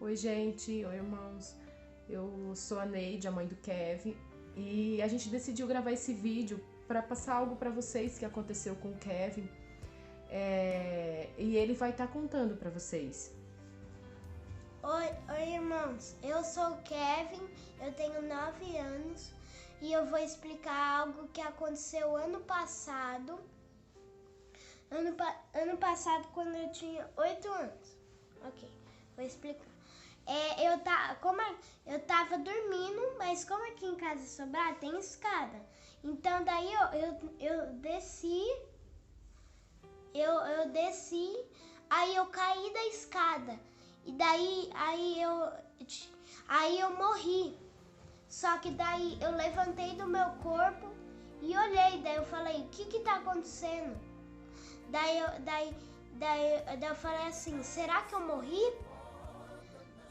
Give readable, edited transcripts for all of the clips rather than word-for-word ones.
Oi, gente. Oi, irmãos. Eu sou a Neide, a mãe do Kevin, e a gente decidiu gravar esse vídeo para passar algo para vocês que aconteceu com o Kevin. E ele vai estar contando para vocês. Oi, irmãos. Eu sou o Kevin, eu tenho 9 anos e eu vou explicar algo que aconteceu ano passado. Ano passado, quando eu tinha 8 anos. Ok, vou explicar. Eu tava dormindo, mas como aqui em casa Sobrar tem escada. Então daí eu desci, eu desci, aí eu caí da escada. E daí aí eu morri. Só que daí eu levantei do meu corpo e olhei, daí eu falei, o que tá acontecendo? Daí eu falei assim, será que eu morri?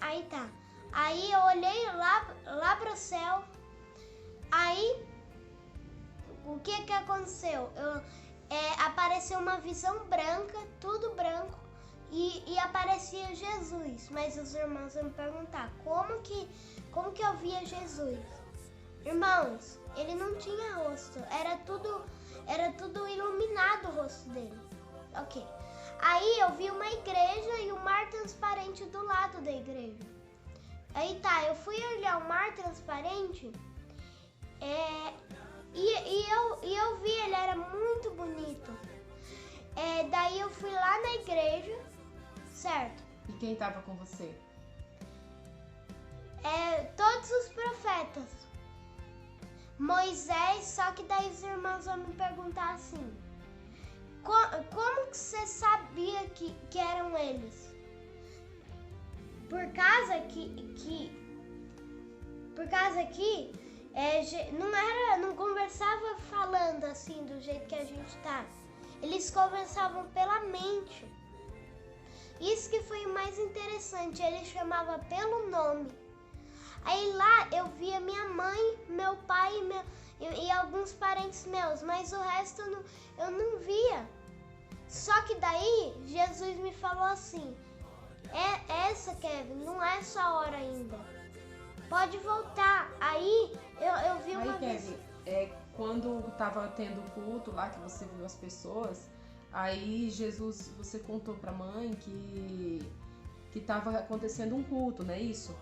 Aí tá. Aí eu olhei lá pro céu. Aí o que aconteceu? Apareceu uma visão branca, tudo branco, e aparecia Jesus. Mas os irmãos vão me perguntar, como que eu via Jesus? Irmãos, ele não tinha rosto, era tudo iluminado o rosto dele. Ok. Aí eu vi uma igreja e um mar transparente do lado da igreja. Aí tá, eu fui olhar o mar transparente e eu vi, ele era muito bonito. Daí eu fui lá na igreja, certo? E quem estava com você? Todos os profetas. Moisés, só que daí os irmãos vão me perguntar assim, como que você sabia que eram eles? Por causa que não conversava falando assim do jeito que a gente tá. Eles conversavam pela mente. Isso que foi o mais interessante, ele chamava pelo nome. Aí lá eu via minha mãe, meu pai e alguns parentes meus, mas o resto eu não via. Só que daí Jesus me falou assim, essa, Kevin, não é sua hora ainda. Pode voltar. Aí eu vi uma vez. Kevin, quando estava tendo o culto lá, que você viu as pessoas, aí Jesus, você contou pra mãe que estava acontecendo um culto, não é isso?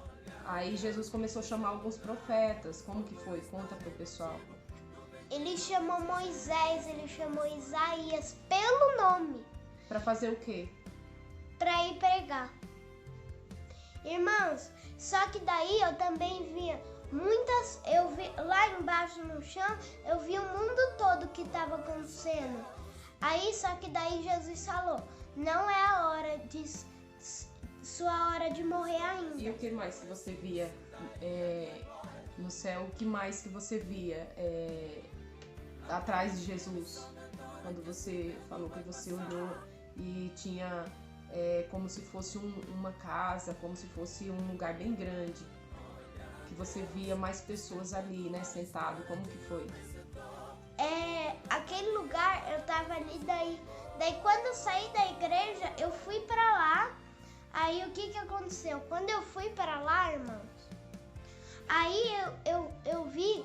Aí Jesus começou a chamar alguns profetas. Como que foi? Conta pro pessoal. Ele chamou Moisés, ele chamou Isaías pelo nome. Pra fazer o quê? Pra ir pregar. Irmãos, só que daí eu também via eu vi lá embaixo no chão, eu vi o mundo todo que estava acontecendo. Aí só que daí Jesus falou, não é a hora sua hora de morrer ainda. E o que mais que você via no céu? O que mais que você via atrás de Jesus? Quando você falou que você olhou e tinha como se fosse uma casa, como se fosse um lugar bem grande, que você via mais pessoas ali, né, sentado. Como que foi? Aquele lugar, eu tava ali, daí quando eu saí da igreja, eu fui pra lá. Aí o que aconteceu? Quando eu fui para lá, irmãos, aí eu vi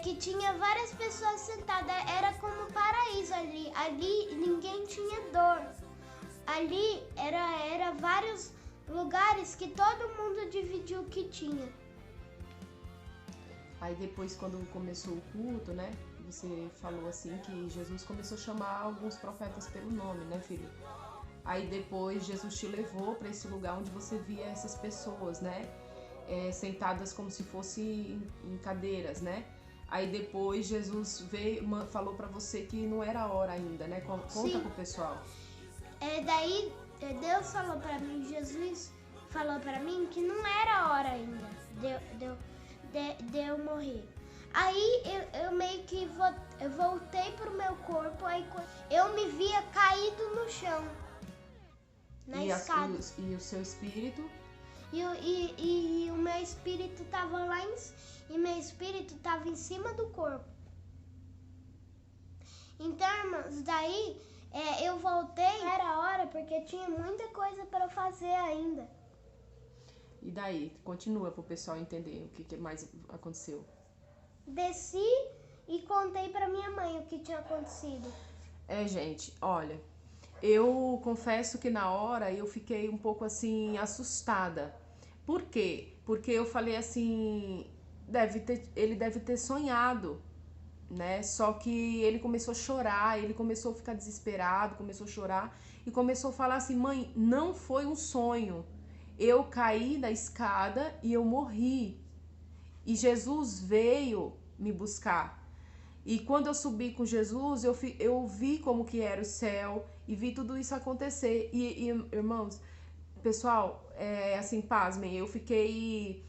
que tinha várias pessoas sentadas, era como um paraíso ali. Ali ninguém tinha dor. Ali era vários lugares que todo mundo dividiu o que tinha. Aí depois, quando começou o culto, né, você falou assim que Jesus começou a chamar alguns profetas pelo nome, né, filho? Aí depois Jesus te levou para esse lugar onde você via essas pessoas, né? Sentadas como se fossem em cadeiras, né? Aí depois Jesus falou para você que não era a hora ainda, né? Conta pro pessoal. Daí Deus falou para mim, Jesus falou para mim que não era a hora ainda de eu morrer. Aí eu meio que voltei pro meu corpo, aí eu me via caído no chão. Na escada. E o seu espírito? E o meu espírito tava lá e meu espírito tava em cima do corpo. Então, irmãos, daí eu voltei, era hora porque tinha muita coisa para fazer ainda. E daí? Continua pro pessoal entender o que mais aconteceu. Desci e contei pra minha mãe o que tinha acontecido. Gente, olha, eu confesso que na hora eu fiquei um pouco assim assustada. Por quê? Porque eu falei assim, ele deve ter sonhado, né? Só que ele começou a chorar, ele começou a ficar desesperado, começou a chorar e começou a falar assim: "Mãe, não foi um sonho. Eu caí da escada e eu morri. E Jesus veio me buscar. E quando eu subi com Jesus, eu vi como que era o céu e vi tudo isso acontecer. Irmãos, pessoal, assim, pasmem, eu fiquei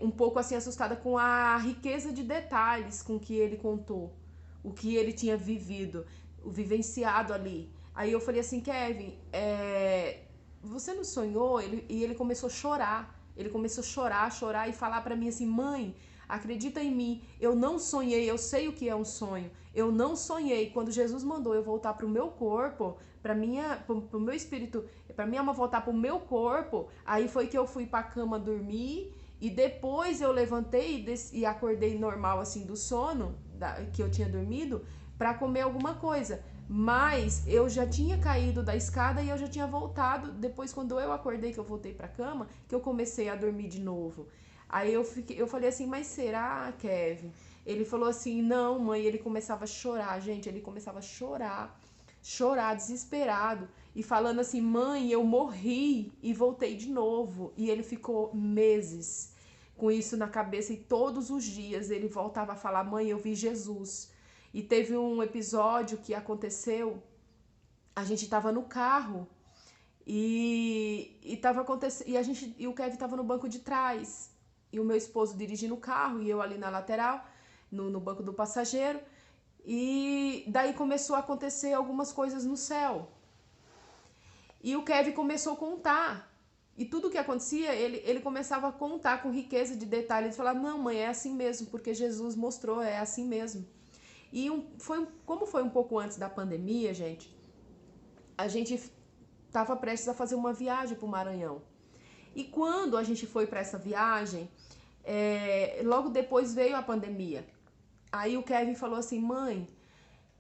um pouco assim assustada com a riqueza de detalhes com que ele contou, o que ele tinha vivido, o vivenciado ali. Aí eu falei assim, Kevin, você não sonhou? E ele começou a chorar. Ele começou a chorar e falar para mim assim, mãe, acredita em mim, eu não sonhei, eu sei o que é um sonho. Eu não sonhei. Quando Jesus mandou eu voltar pro meu corpo, pro meu espírito, pra minha alma voltar pro meu corpo, aí foi que eu fui pra cama dormir e depois eu levantei e acordei normal assim do sono que eu tinha dormido para comer alguma coisa. Mas eu já tinha caído da escada e eu já tinha voltado. Depois, quando eu acordei, que eu voltei pra cama, que eu comecei a dormir de novo. Aí eu falei assim, mas será, Kevin? Ele falou assim, não, mãe. Ele começava a chorar, gente. Ele começava a chorar, desesperado. E falando assim, mãe, eu morri e voltei de novo. E ele ficou meses com isso na cabeça. E todos os dias ele voltava a falar, mãe, eu vi Jesus. E teve um episódio que aconteceu, a gente tava no carro tava acontecendo, e o Kevin tava no banco de trás, e o meu esposo dirigindo o carro e eu ali na lateral, no banco do passageiro, e daí começou a acontecer algumas coisas no céu. E o Kevin começou a contar. E tudo que acontecia, ele começava a contar com riqueza de detalhes. Ele falava, não, mãe, é assim mesmo, porque Jesus mostrou, é assim mesmo. Como foi um pouco antes da pandemia, gente, a gente estava prestes a fazer uma viagem para o Maranhão. E quando a gente foi para essa viagem, logo depois veio a pandemia. Aí o Kevin falou assim, mãe,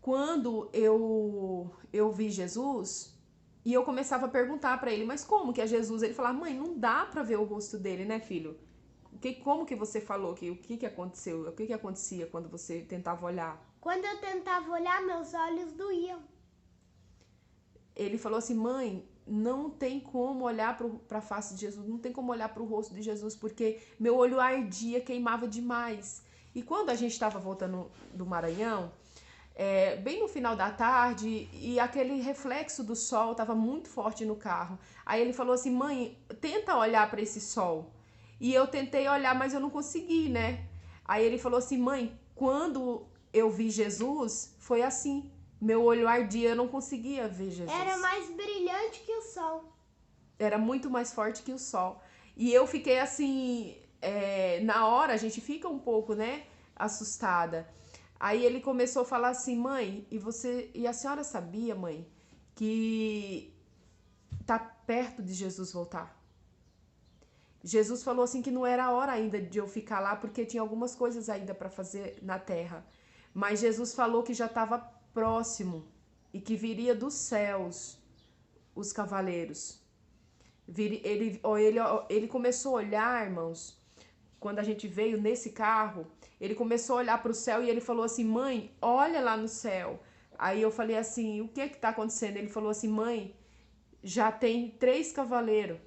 quando eu vi Jesus, e eu começava a perguntar para ele, mas como que é Jesus? Ele falava, mãe, não dá para ver o rosto dele, né, filho? Como que você falou? O que aconteceu? O que acontecia quando você tentava olhar? Quando eu tentava olhar, meus olhos doíam. Ele falou assim, mãe, não tem como olhar para a face de Jesus, não tem como olhar para o rosto de Jesus, porque meu olho ardia, queimava demais. E quando a gente estava voltando do Maranhão, bem no final da tarde, e aquele reflexo do sol estava muito forte no carro. Aí ele falou assim, mãe, tenta olhar para esse sol. E eu tentei olhar, mas eu não consegui, né? Aí ele falou assim, mãe, quando eu vi Jesus, foi assim. Meu olho ardia, eu não conseguia ver Jesus. Era mais brilhante que o sol. Era muito mais forte que o sol. E eu fiquei assim, na hora a gente fica um pouco, né, assustada. Aí ele começou a falar assim, mãe, e a senhora sabia, mãe, que tá perto de Jesus voltar? Jesus falou assim que não era a hora ainda de eu ficar lá, porque tinha algumas coisas ainda para fazer na terra. Mas Jesus falou que já estava próximo e que viria dos céus os cavaleiros. Ele começou a olhar, irmãos, quando a gente veio nesse carro, ele começou a olhar para o céu e ele falou assim, mãe, olha lá no céu. Aí eu falei assim, o que está acontecendo? Ele falou assim, mãe, já tem 3 cavaleiros.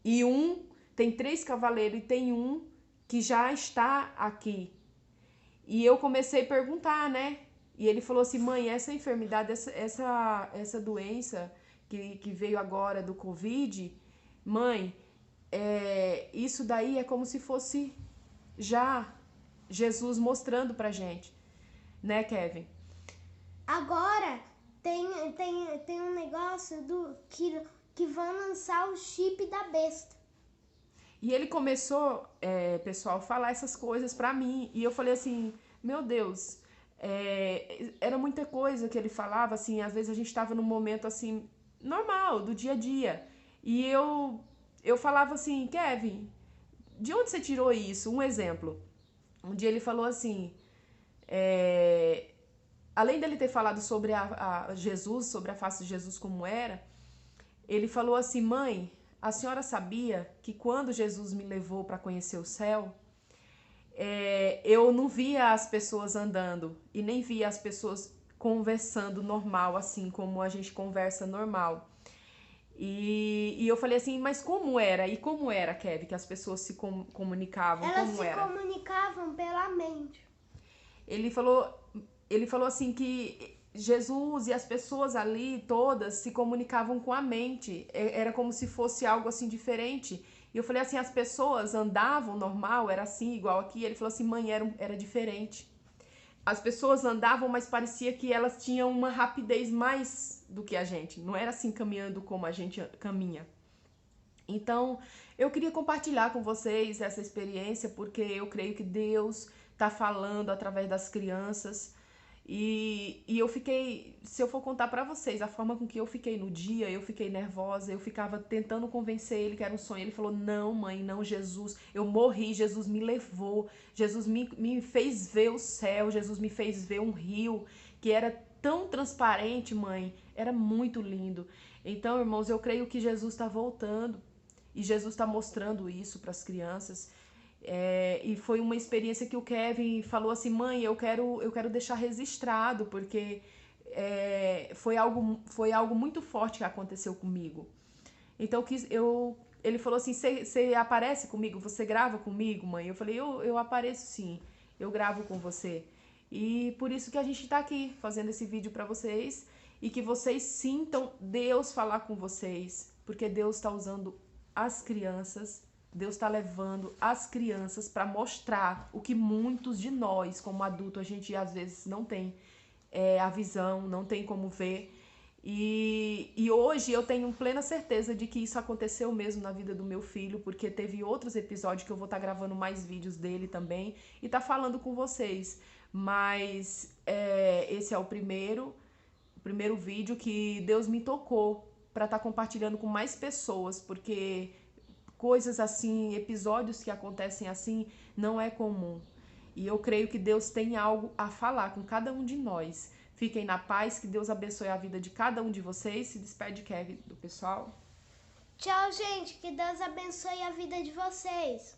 E tem 3 cavaleiros e tem um que já está aqui. E eu comecei a perguntar, né? E ele falou assim, mãe, essa enfermidade, essa doença que veio agora do Covid, mãe, isso daí é como se fosse já Jesus mostrando pra gente, né, Kevin? Agora tem um negócio que vão lançar o chip da besta. E ele começou, pessoal, a falar essas coisas pra mim. E eu falei assim, meu Deus, era muita coisa que ele falava, assim, às vezes a gente tava num momento, assim, normal, do dia a dia. E eu eu falava assim, Kevin, de onde você tirou isso? Um exemplo. Um dia ele falou assim, além dele ter falado sobre a Jesus, sobre a face de Jesus como era, ele falou assim, mãe, a senhora sabia que quando Jesus me levou para conhecer o céu, eu não via as pessoas andando e nem via as pessoas conversando normal, assim como a gente conversa normal. E eu falei assim, mas como era? E como era, Kevin, que as pessoas se comunicavam? Elas como se era? comunicavam pela mente. Ele falou assim que Jesus e as pessoas ali todas se comunicavam com a mente. Era como se fosse algo assim diferente. E eu falei assim, as pessoas andavam normal, era assim, igual aqui. Ele falou assim, mãe, era diferente. As pessoas andavam, mas parecia que elas tinham uma rapidez mais do que a gente. Não era assim caminhando como a gente caminha. Então, eu queria compartilhar com vocês essa experiência, porque eu creio que Deus está falando através das crianças. E eu fiquei, se eu for contar para vocês a forma com que eu fiquei no dia, eu fiquei nervosa, eu ficava tentando convencer ele que era um sonho. Ele falou, não mãe, não, Jesus, eu morri, Jesus me levou, Jesus me fez ver o céu, Jesus me fez ver um rio que era tão transparente, mãe, era muito lindo. Então, irmãos, eu creio que Jesus está voltando e Jesus está mostrando isso para as crianças. E foi uma experiência que o Kevin falou assim, mãe, eu quero deixar registrado, porque foi algo muito forte que aconteceu comigo. Então ele falou assim, você aparece comigo? Você grava comigo, mãe? Eu falei, eu apareço sim, eu gravo com você. E por isso que a gente está aqui fazendo esse vídeo para vocês e que vocês sintam Deus falar com vocês, porque Deus está usando as crianças, Deus está levando as crianças para mostrar o que muitos de nós, como adulto, a gente às vezes não tem a visão, não tem como ver. E hoje eu tenho plena certeza de que isso aconteceu mesmo na vida do meu filho, porque teve outros episódios que eu vou estar gravando mais vídeos dele também e tá falando com vocês. Mas esse é o primeiro vídeo que Deus me tocou para estar compartilhando com mais pessoas, porque coisas assim, episódios que acontecem assim, não é comum. E eu creio que Deus tem algo a falar com cada um de nós. Fiquem na paz, que Deus abençoe a vida de cada um de vocês. Se despede, Kevin, do pessoal. Tchau, gente. Que Deus abençoe a vida de vocês.